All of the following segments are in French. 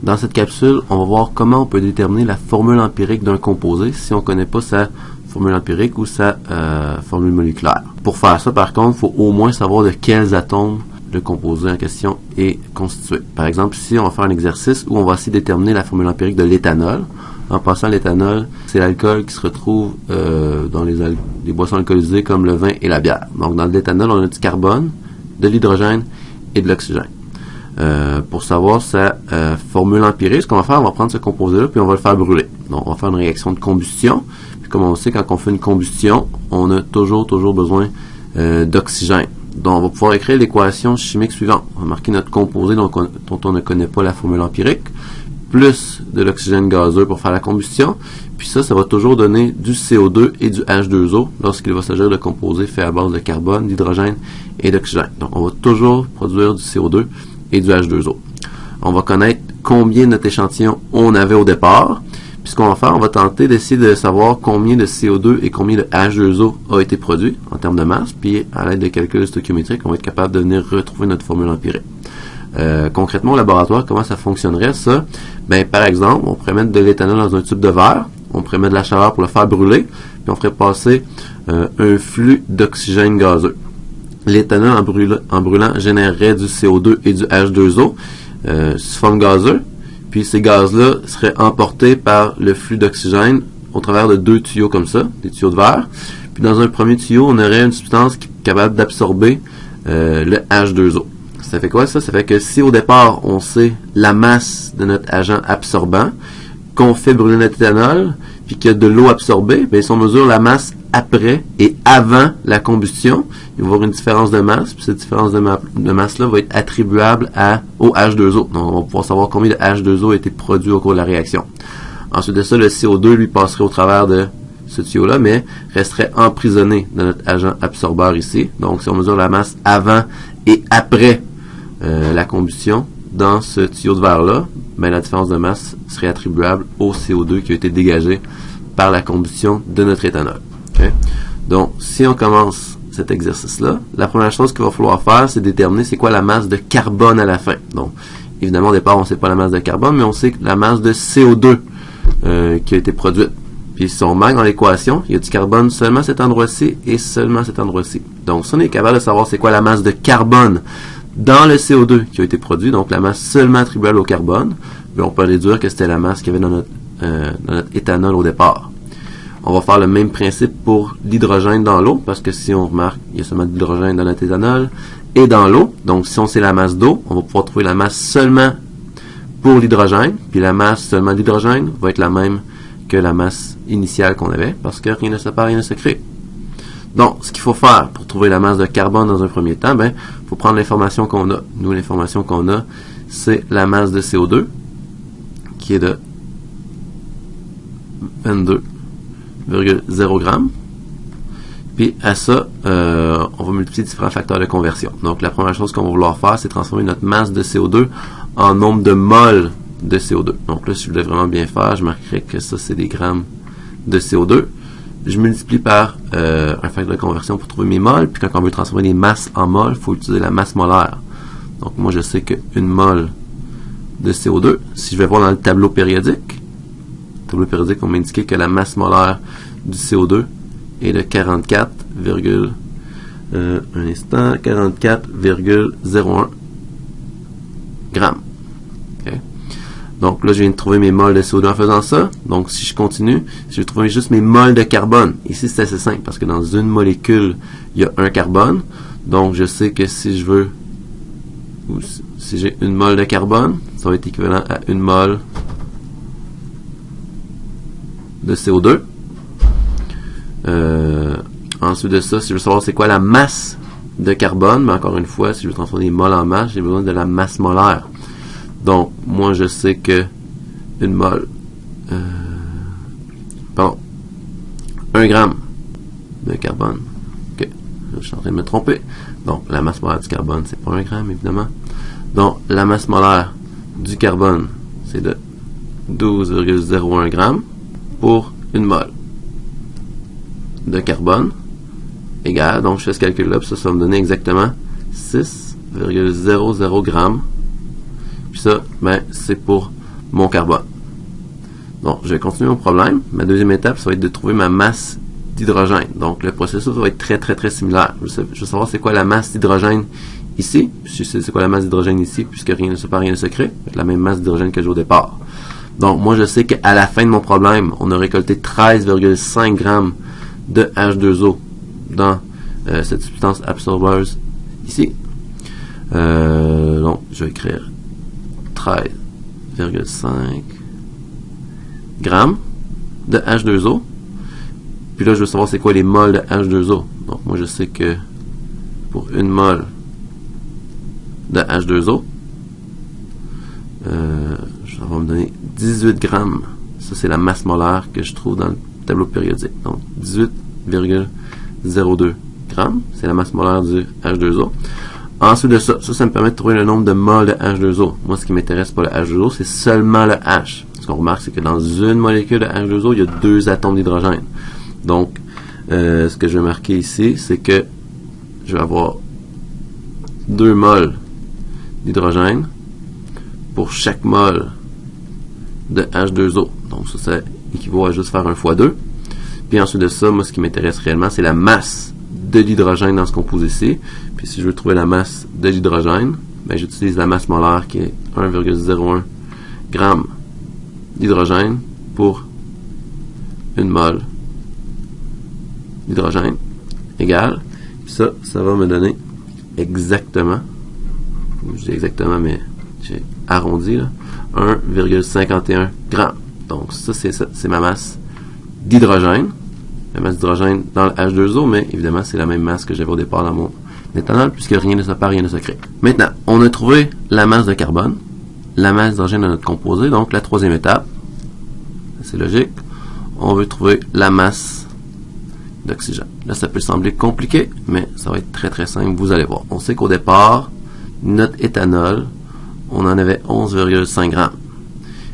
Dans cette capsule, on va voir comment on peut déterminer la formule empirique d'un composé si on ne connaît pas sa formule empirique ou sa formule moléculaire. Pour faire ça, par contre, il faut au moins savoir de quels atomes le composé en question est constitué. Par exemple, ici, on va faire un exercice où on va essayer de déterminer la formule empirique de l'éthanol. En passant, l'éthanol, c'est l'alcool qui se retrouve dans les boissons alcoolisées comme le vin et la bière. Donc, dans l'éthanol, on a du carbone, de l'hydrogène et de l'oxygène. Pour savoir sa formule empirique, ce qu'on va faire, on va prendre ce composé-là puis on va le faire brûler. Donc, on va faire une réaction de combustion. Puis, comme on sait, quand on fait une combustion, on a toujours besoin d'oxygène. Donc, on va pouvoir écrire l'équation chimique suivante. On va marquer notre composé dont on ne connaît pas la formule empirique, plus de l'oxygène gazeux pour faire la combustion. Puis ça va toujours donner du CO2 et du H2O lorsqu'il va s'agir de composés faits à base de carbone, d'hydrogène et d'oxygène. Donc, on va toujours produire du CO2 et du H2O. On va connaître combien de notre échantillon on avait au départ. Puis ce qu'on va faire, on va tenter d'essayer de savoir combien de CO2 et combien de H2O a été produit en termes de masse. Puis à l'aide de calculs stoichiométriques, on va être capable de venir retrouver notre formule empirique. Concrètement, au laboratoire, comment ça fonctionnerait ça? Ben, par exemple, on pourrait mettre de l'éthanol dans un tube de verre. On pourrait mettre de la chaleur pour le faire brûler. Puis on ferait passer un flux d'oxygène gazeux. L'éthanol en brûlant générerait du CO2 et du H2O sous forme gazeuse. Puis ces gaz-là seraient emportés par le flux d'oxygène au travers de deux tuyaux comme ça, des tuyaux de verre. Puis dans un premier tuyau, on aurait une substance qui est capable d'absorber le H2O. Ça fait quoi ça? Ça fait que si au départ, on sait la masse de notre agent absorbant, qu'on fait brûler notre éthanol, puis qu'il y a de l'eau absorbée, bien, si on mesure la masse après et avant la combustion, il va y avoir une différence de masse, puis cette différence de masse-là va être attribuable au H2O. Donc, on va pouvoir savoir combien de H2O a été produit au cours de la réaction. Ensuite de ça, le CO2, lui, passerait au travers de ce tuyau-là, mais resterait emprisonné dans notre agent absorbeur ici. Donc, si on mesure la masse avant et après la combustion, dans ce tuyau de verre-là, ben, la différence de masse serait attribuable au CO2 qui a été dégagé par la combustion de notre éthanol. Okay? Donc, si on commence cet exercice-là, la première chose qu'il va falloir faire, c'est déterminer c'est quoi la masse de carbone à la fin. Donc, évidemment, au départ, on ne sait pas la masse de carbone, mais on sait la masse de CO2 qui a été produite. Puis, si on marque dans l'équation, il y a du carbone seulement à cet endroit-ci et seulement à cet endroit-ci. Donc, si on est capable de savoir c'est quoi la masse de carbone dans le CO2 qui a été produit, donc la masse seulement attribuable au carbone, bien, on peut déduire que c'était la masse qu'il y avait dans notre éthanol au départ. On va faire le même principe pour l'hydrogène dans l'eau, parce que si on remarque, il y a seulement de l'hydrogène dans notre éthanol et dans l'eau. Donc, si on sait la masse d'eau, on va pouvoir trouver la masse seulement pour l'hydrogène, puis la masse seulement d'hydrogène va être la même que la masse initiale qu'on avait, parce que rien ne se perd, rien ne se crée. Donc, ce qu'il faut faire pour trouver la masse de carbone dans un premier temps, ben, il faut prendre l'information qu'on a. Nous, l'information qu'on a, c'est la masse de CO2, qui est de 22,0 grammes. Puis, à ça, on va multiplier différents facteurs de conversion. Donc, la première chose qu'on va vouloir faire, c'est transformer notre masse de CO2 en nombre de moles de CO2. Donc là, si je voulais vraiment bien faire, je marquerais que ça, c'est des grammes de CO2. Je multiplie par un facteur de conversion pour trouver mes moles. Puis quand on veut transformer les masses en moles, il faut utiliser la masse molaire. Donc moi, je sais qu'une mole de CO2, si je vais voir dans le tableau périodique, on m'a indiqué que la masse molaire du CO2 est de 44,01 grammes. Okay. Donc là, je viens de trouver mes moles de CO2 en faisant ça. Donc, si je continue, je vais trouver juste mes moles de carbone. Ici, c'est assez simple parce que dans une molécule, il y a un carbone. Donc, je sais que si je veux, ou si j'ai une mole de carbone, ça va être équivalent à une mole de CO2. Ensuite de ça, si je veux savoir c'est quoi la masse de carbone, mais encore une fois, si je veux transformer les moles en masse, j'ai besoin de la masse molaire. Donc, moi, je sais que une mole, 1 gramme de carbone. Ok, je suis en train de me tromper. Donc, la masse molaire du carbone, c'est pas 1 gramme, évidemment. Donc, la masse molaire du carbone, c'est de 12,01 grammes pour une mole de carbone égale, donc je fais ce calcul-là, puis ça va me donner exactement 6,00 grammes. Puis ça, ben, c'est pour mon carbone. Donc, je vais continuer mon problème. Ma deuxième étape, ça va être de trouver ma masse d'hydrogène. Donc, le processus va être très similaire. Je veux savoir c'est quoi la masse d'hydrogène ici. Je sais c'est quoi la masse d'hydrogène ici, puisque rien ne se perd, rien ne se crée. C'est la même masse d'hydrogène que j'ai au départ. Donc, moi, je sais qu'à la fin de mon problème, on a récolté 13,5 grammes de H2O dans cette substance absorbeuse ici. Donc, je vais écrire 13,5 grammes de H2O. Puis là, je veux savoir c'est quoi les moles de H2O. Donc, moi, je sais que pour une mole de H2O, ça va me donner 18 grammes. Ça, c'est la masse molaire que je trouve dans le tableau périodique. Donc, 18,02 grammes. C'est la masse molaire du H2O. Ensuite de ça, ça me permet de trouver le nombre de moles de H2O. Moi, ce qui m'intéresse pour le H2O, c'est seulement le H. Ce qu'on remarque, c'est que dans une molécule de H2O, il y a 2 atomes d'hydrogène. Donc, ce que je vais marquer ici, c'est que je vais avoir 2 moles d'hydrogène pour chaque mole de H2O. Donc, ça équivaut à juste faire 1 fois 2. Puis ensuite de ça, moi, ce qui m'intéresse réellement, c'est la masse de l'hydrogène dans ce composé ici. Puis si je veux trouver la masse de l'hydrogène, ben, j'utilise la masse molaire qui est 1,01 g d'hydrogène pour une mole d'hydrogène égale. Puis ça va me donner exactement, je dis exactement, mais j'ai arrondi, là, 1,51 g. Donc ça, c'est ma masse d'hydrogène. La masse d'hydrogène dans le H2O, mais évidemment, c'est la même masse que j'avais au départ dans mon éthanol, puisque rien ne se perd, rien ne se crée. Maintenant, on a trouvé la masse de carbone, la masse d'hydrogène dans notre composé, donc la troisième étape, c'est logique, on veut trouver la masse d'oxygène. Là, ça peut sembler compliqué, mais ça va être très simple, vous allez voir. On sait qu'au départ, notre éthanol, on en avait 11,5 grammes.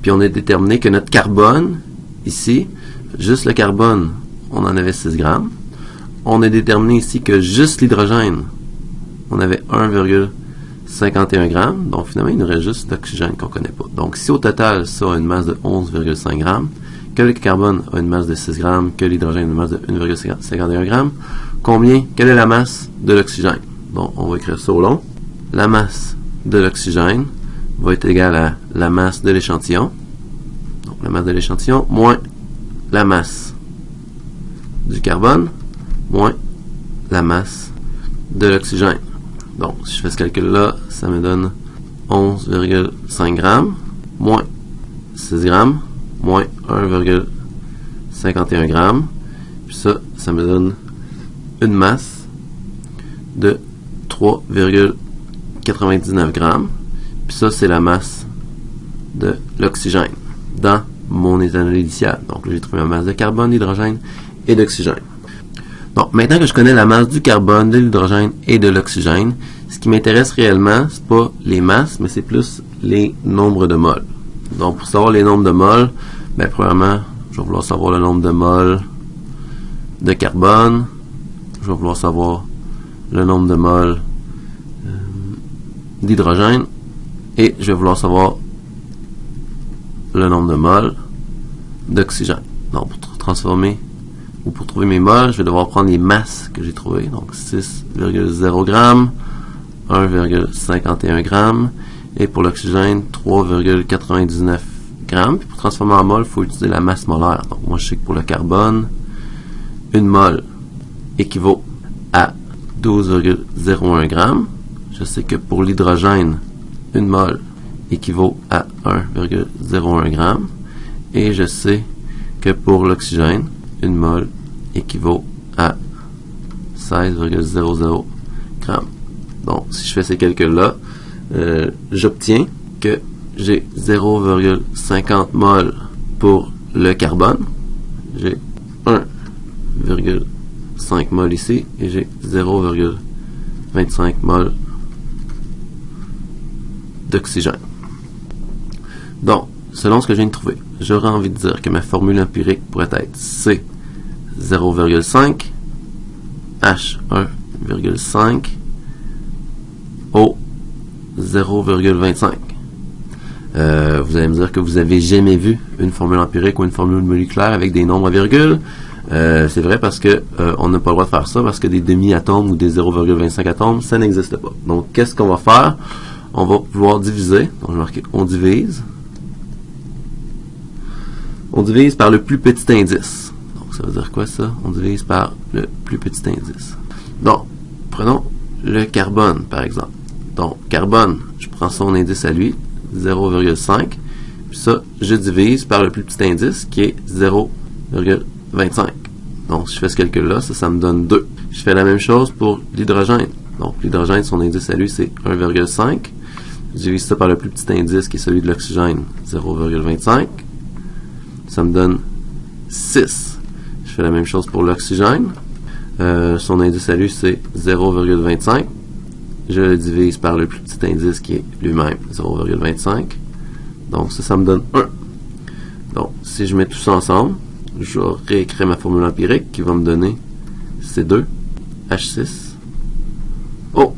Puis on a déterminé que notre carbone, ici, juste le carbone, on en avait 6 grammes. On a déterminé ici que juste l'hydrogène, on avait 1,51 grammes. Donc finalement, il nous reste juste l'oxygène qu'on ne connaît pas. Donc si au total, ça a une masse de 11,5 grammes, que le carbone a une masse de 6 grammes, que l'hydrogène a une masse de 1,51 grammes, quelle est la masse de l'oxygène? Bon, on va écrire ça au long. La masse de l'oxygène va être égale à la masse de l'échantillon. Donc la masse de l'échantillon moins la masse du carbone moins la masse de l'oxygène. Donc, si je fais ce calcul-là, ça me donne 11,5 grammes moins 6 grammes moins 1,51 grammes. Puis ça me donne une masse de 3,99 grammes. Puis ça, c'est la masse de l'oxygène dans mon éthanol initial. Donc, là, j'ai trouvé ma masse de carbone, d'hydrogène et d'oxygène. Donc, maintenant que je connais la masse du carbone, de l'hydrogène et de l'oxygène, ce qui m'intéresse réellement, c'est pas les masses, mais c'est plus les nombres de moles. Donc, pour savoir les nombres de moles, ben, premièrement, je vais vouloir savoir le nombre de moles de carbone. Je vais vouloir savoir le nombre de moles d'hydrogène. Et je vais vouloir savoir le nombre de moles d'oxygène. Donc, pour transformer ou pour trouver mes moles, je vais devoir prendre les masses que j'ai trouvées. Donc, 6,0 grammes, 1,51 grammes, et pour l'oxygène, 3,99 grammes. Puis pour transformer en mol, il faut utiliser la masse molaire. Donc, moi, je sais que pour le carbone, une mole équivaut à 12,01 grammes. Je sais que pour l'hydrogène, une mole équivaut à 1,01 grammes. Et je sais que pour l'oxygène, une mole équivaut à 16,00 grammes. Donc, si je fais ces calculs-là, j'obtiens que j'ai 0,50 moles pour le carbone. J'ai 1,5 moles ici et j'ai 0,25 moles d'oxygène. Donc, selon ce que je viens de trouver, j'aurais envie de dire que ma formule empirique pourrait être C 0,5, H 1,5, O 0,25. Vous allez me dire que vous avez jamais vu une formule empirique ou une formule moléculaire avec des nombres à virgule. C'est vrai parce que on n'a pas le droit de faire ça parce que des demi-atomes ou des 0,25 atomes, ça n'existe pas. Donc, qu'est-ce qu'on va faire? On va vouloir diviser. Donc, je vais marquer on divise. On divise par le plus petit indice. Donc, ça veut dire quoi ça? On divise par le plus petit indice. Donc, prenons le carbone, par exemple. Donc, carbone, je prends son indice à lui, 0,5. Puis ça, je divise par le plus petit indice, qui est 0,25. Donc, si je fais ce calcul-là, ça me donne 2. Je fais la même chose pour l'hydrogène. Donc, l'hydrogène, son indice à lui, c'est 1,5. Je divise ça par le plus petit indice, qui est celui de l'oxygène, 0,25. Ça me donne 6. Je fais la même chose pour l'oxygène. Son indice à lui, c'est 0,25. Je le divise par le plus petit indice qui est lui-même 0,25. Donc ça me donne 1. Donc, si je mets tout ça ensemble, je vais réécrire ma formule empirique qui va me donner C2H6. Oh!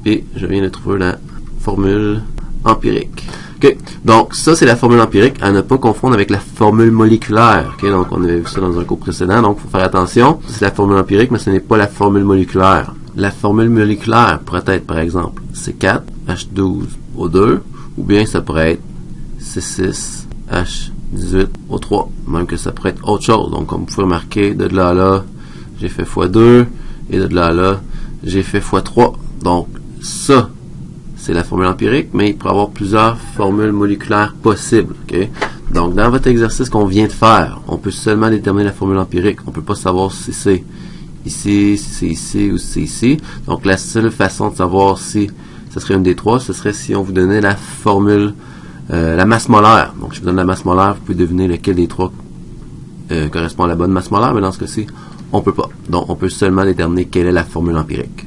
Et je viens de trouver la formule empirique. OK. Donc, ça, c'est la formule empirique à ne pas confondre avec la formule moléculaire. OK. Donc, on avait vu ça dans un cours précédent. Donc, il faut faire attention. C'est la formule empirique, mais ce n'est pas la formule moléculaire. La formule moléculaire pourrait être, par exemple, C4H12O2, ou bien ça pourrait être C6H18O3, même que ça pourrait être autre chose. Donc, comme vous pouvez remarquer, de là à là, j'ai fait x2, et de là à là, j'ai fait x3. Donc, ça, c'est la formule empirique, mais il pourrait y avoir plusieurs formules moléculaires possibles. Okay? Donc, dans votre exercice qu'on vient de faire, on peut seulement déterminer la formule empirique. On ne peut pas savoir si c'est ici, si c'est ici ou si c'est ici. Donc, la seule façon de savoir si ce serait une des trois, ce serait si on vous donnait la formule, la masse molaire. Donc, je vous donne la masse molaire, vous pouvez deviner lequel des trois correspond à la bonne masse molaire, mais dans ce cas-ci, on ne peut pas. Donc, on peut seulement déterminer quelle est la formule empirique.